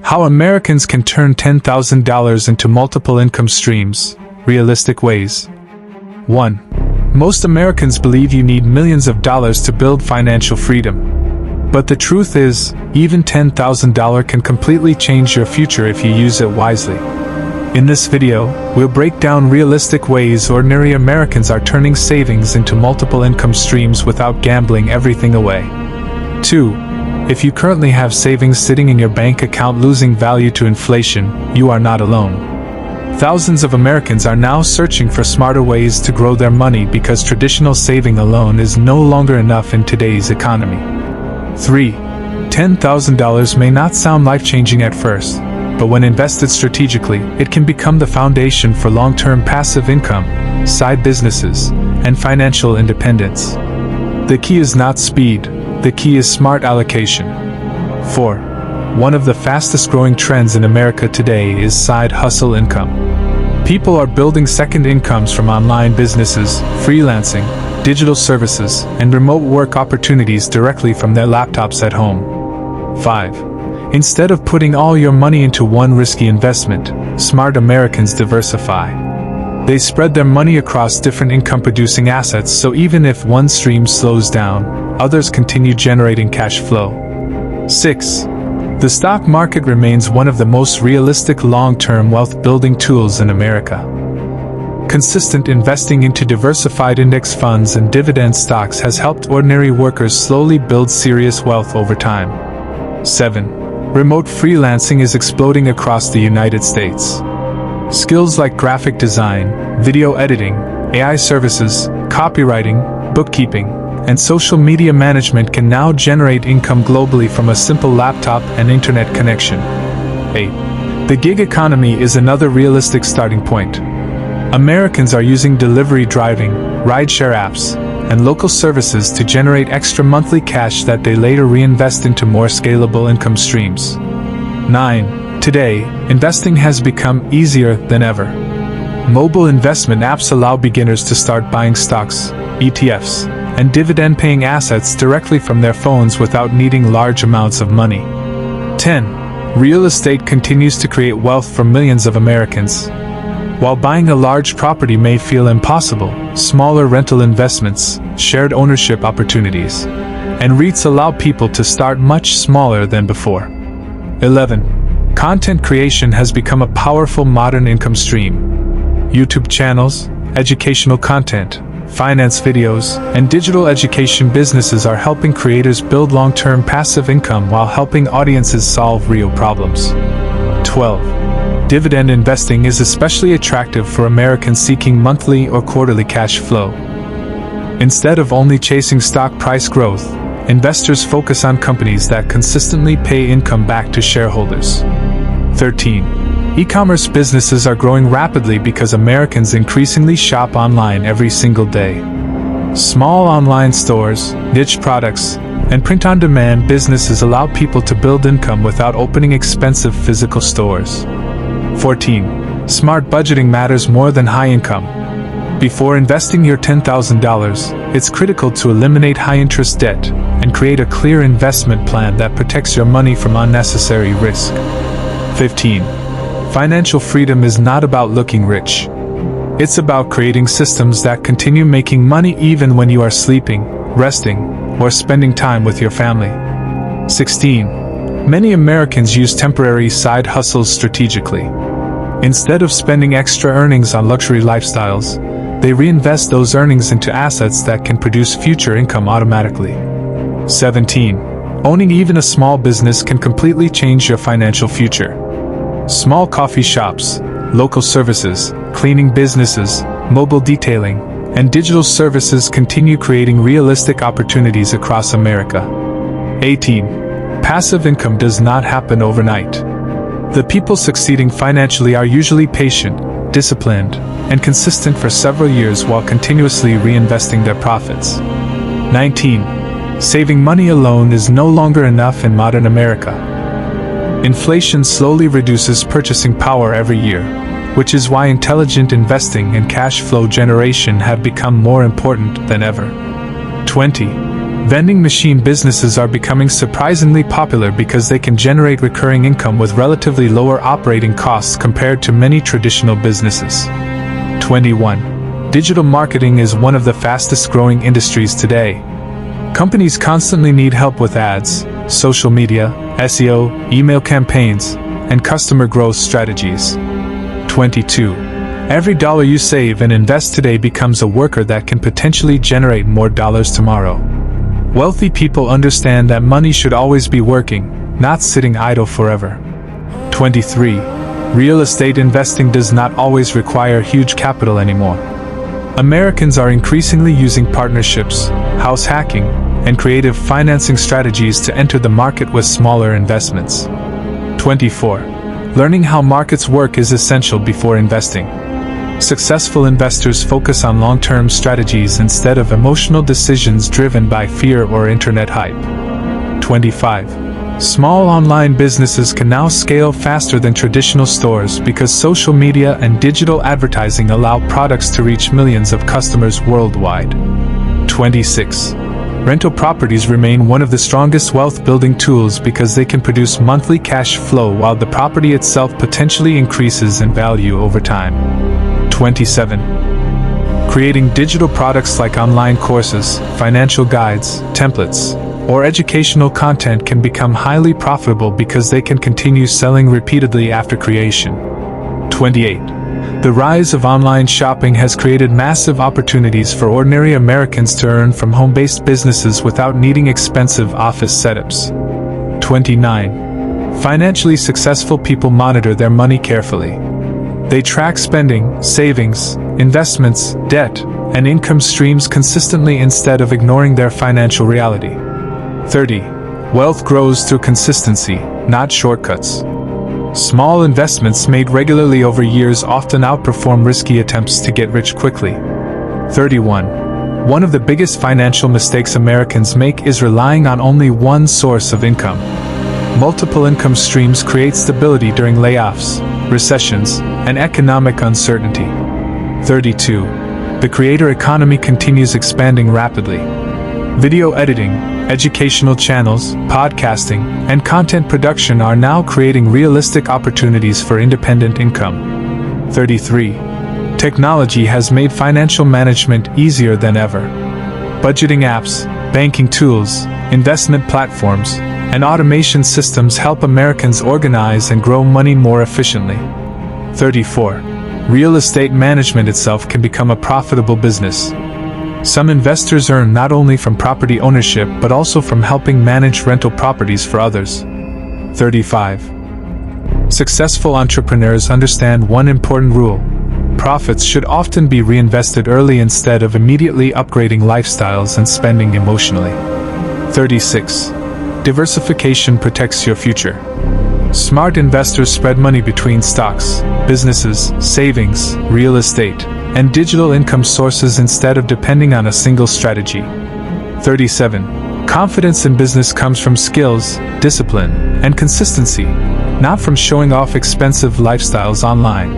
How Americans can turn $10,000 into multiple income streams, realistic ways. 1. Most Americans believe you need millions of dollars to build financial freedom. But the truth is, even $10,000 can completely change your future if you use it wisely. In this video, we'll break down realistic ways ordinary Americans are turning savings into multiple income streams without gambling everything away. 2. If you currently have savings sitting in your bank account losing value to inflation, you are not alone. Thousands of Americans are now searching for smarter ways to grow their money because traditional saving alone is no longer enough in today's economy. 3. $10,000 may not sound life-changing at first, but when invested strategically, it can become the foundation for long-term passive income, side businesses, and financial independence. The key is not speed, the key is smart allocation. 4. One of the fastest-growing trends in America today is side hustle income. People are building second incomes from online businesses, freelancing, digital services, and remote work opportunities directly from their laptops at home. 5. Instead of putting all your money into one risky investment, smart Americans diversify. They spread their money across different income-producing assets so even if one stream slows down, others continue generating cash flow. 6. The stock market remains one of the most realistic long-term wealth-building tools in America. Consistent investing into diversified index funds and dividend stocks has helped ordinary workers slowly build serious wealth over time. 7. Remote freelancing is exploding across the United States. Skills like graphic design, video editing, AI services, copywriting, bookkeeping, and social media management can now generate income globally from a simple laptop and internet connection. 8. The gig economy is another realistic starting point. Americans are using delivery driving, rideshare apps, and local services to generate extra monthly cash that they later reinvest into more scalable income streams. 9. Today, investing has become easier than ever. Mobile investment apps allow beginners to start buying stocks, ETFs, and dividend-paying assets directly from their phones without needing large amounts of money. 10. Real estate continues to create wealth for millions of Americans. While buying a large property may feel impossible, smaller rental investments, shared ownership opportunities, and REITs allow people to start much smaller than before. 11. Content creation has become a powerful modern income stream. YouTube channels, educational content, finance videos, and digital education businesses are helping creators build long-term passive income while helping audiences solve real problems. 12. Dividend investing is especially attractive for Americans seeking monthly or quarterly cash flow. Instead of only chasing stock price growth, investors focus on companies that consistently pay income back to shareholders. 13. E-commerce businesses are growing rapidly because Americans increasingly shop online every single day. Small online stores, niche products, and print-on-demand businesses allow people to build income without opening expensive physical stores. 14. Smart budgeting matters more than high income. Before investing your $10,000, it's critical to eliminate high-interest debt and create a clear investment plan that protects your money from unnecessary risk. 15. Financial freedom is not about looking rich. It's about creating systems that continue making money even when you are sleeping, resting, or spending time with your family. 16. Many Americans use temporary side hustles strategically. Instead of spending extra earnings on luxury lifestyles, they reinvest those earnings into assets that can produce future income automatically. 17. Owning even a small business can completely change your financial future. Small coffee shops, local services, cleaning businesses, mobile detailing, and digital services continue creating realistic opportunities across America. 18. Passive income does not happen overnight. The people succeeding financially are usually patient, disciplined, and consistent for several years while continuously reinvesting their profits. 19. Saving money alone is no longer enough in modern America. Inflation slowly reduces purchasing power every year, which is why intelligent investing and cash flow generation have become more important than ever. 20. Vending machine businesses are becoming surprisingly popular because they can generate recurring income with relatively lower operating costs compared to many traditional businesses. 21. Digital marketing is one of the fastest growing industries today. Companies constantly need help with ads, social media, SEO, email campaigns, and customer growth strategies. 22. Every dollar you save and invest today becomes a worker that can potentially generate more dollars tomorrow. Wealthy people understand that money should always be working, not sitting idle forever. 23. Real estate investing does not always require huge capital anymore. Americans are increasingly using partnerships, house hacking, and creative financing strategies to enter the market with smaller investments. 24. Learning how markets work is essential before investing. Successful investors focus on long-term strategies instead of emotional decisions driven by fear or internet hype. 25. Small online businesses can now scale faster than traditional stores because social media and digital advertising allow products to reach millions of customers worldwide. 26. Rental properties remain one of the strongest wealth-building tools because they can produce monthly cash flow while the property itself potentially increases in value over time. 27. Creating digital products like online courses, financial guides, templates, or educational content can become highly profitable because they can continue selling repeatedly after creation. 28. The rise of online shopping has created massive opportunities for ordinary Americans to earn from home-based businesses without needing expensive office setups. 29. Financially successful people monitor their money carefully. They track spending, savings, investments, debt, and income streams consistently instead of ignoring their financial reality. 30. Wealth grows through consistency, not shortcuts. Small investments made regularly over years often outperform risky attempts to get rich quickly. 31. One of the biggest financial mistakes Americans make is relying on only one source of income. Multiple income streams create stability during layoffs, recessions, and economic uncertainty. 32. The creator economy continues expanding rapidly. Video editing, educational channels, podcasting, and content production are now creating realistic opportunities for independent income. 33. Technology has made financial management easier than ever. Budgeting apps, banking tools, investment platforms, and automation systems help Americans organize and grow money more efficiently. 34. Real estate management itself can become a profitable business. Some investors earn not only from property ownership but also from helping manage rental properties for others. 35. Successful entrepreneurs understand one important rule: profits should often be reinvested early instead of immediately upgrading lifestyles and spending emotionally. 36. Diversification protects your future. Smart investors spread money between stocks, businesses, savings, real estate, and digital income sources instead of depending on a single strategy. 37. Confidence in business comes from skills, discipline, and consistency, not from showing off expensive lifestyles online.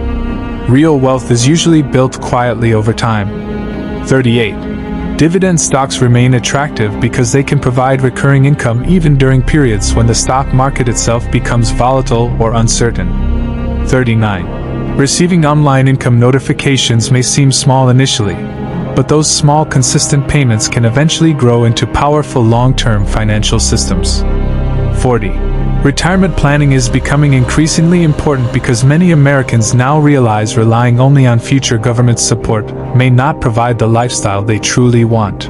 Real wealth is usually built quietly over time. 38. Dividend stocks remain attractive because they can provide recurring income even during periods when the stock market itself becomes volatile or uncertain. 39. Receiving online income notifications may seem small initially, but those small consistent payments can eventually grow into powerful long-term financial systems. 40. Retirement planning is becoming increasingly important because many Americans now realize relying only on future government support may not provide the lifestyle they truly want.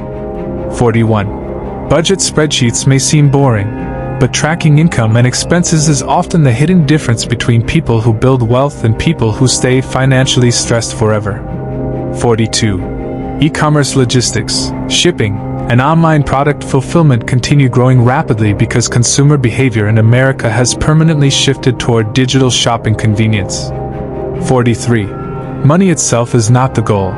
41. Budget spreadsheets may seem boring, but tracking income and expenses is often the hidden difference between people who build wealth and people who stay financially stressed forever. 42. E-commerce logistics, shipping, and online product fulfillment continue growing rapidly because consumer behavior in America has permanently shifted toward digital shopping convenience. 43. Money itself is not the goal.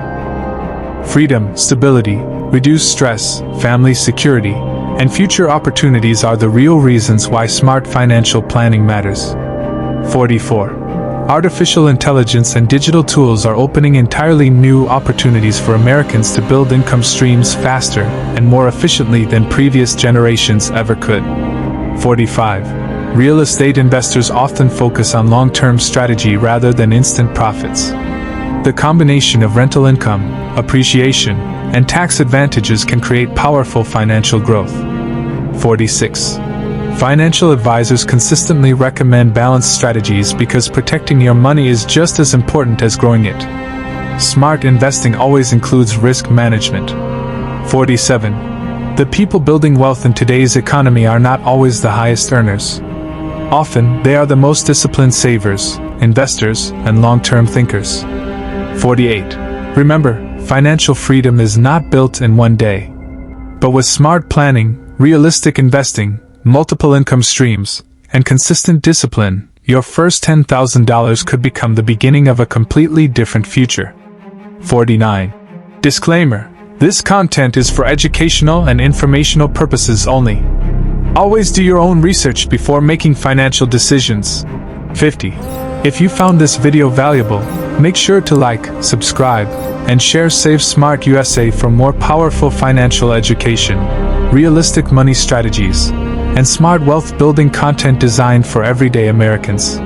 Freedom, stability, reduced stress, family security, and future opportunities are the real reasons why smart financial planning matters. 44. Artificial intelligence and digital tools are opening entirely new opportunities for Americans to build income streams faster and more efficiently than previous generations ever could. 45. Real estate investors often focus on long-term strategy rather than instant profits. The combination of rental income, appreciation, and tax advantages can create powerful financial growth. 46. Financial advisors consistently recommend balanced strategies because protecting your money is just as important as growing it. Smart investing always includes risk management. 47. The people building wealth in today's economy are not always the highest earners. Often, they are the most disciplined savers, investors, and long-term thinkers. 48. Remember, financial freedom is not built in one day. But with smart planning, realistic investing, multiple income streams, and consistent discipline, your first $10,000 could become the beginning of a completely different future. 49. Disclaimer: this content is for educational and informational purposes only. Always do your own research before making financial decisions. 50. If you found this video valuable, make sure to like, subscribe, and share Save Smart USA for more powerful financial education, realistic money strategies, and smart wealth building content designed for everyday Americans.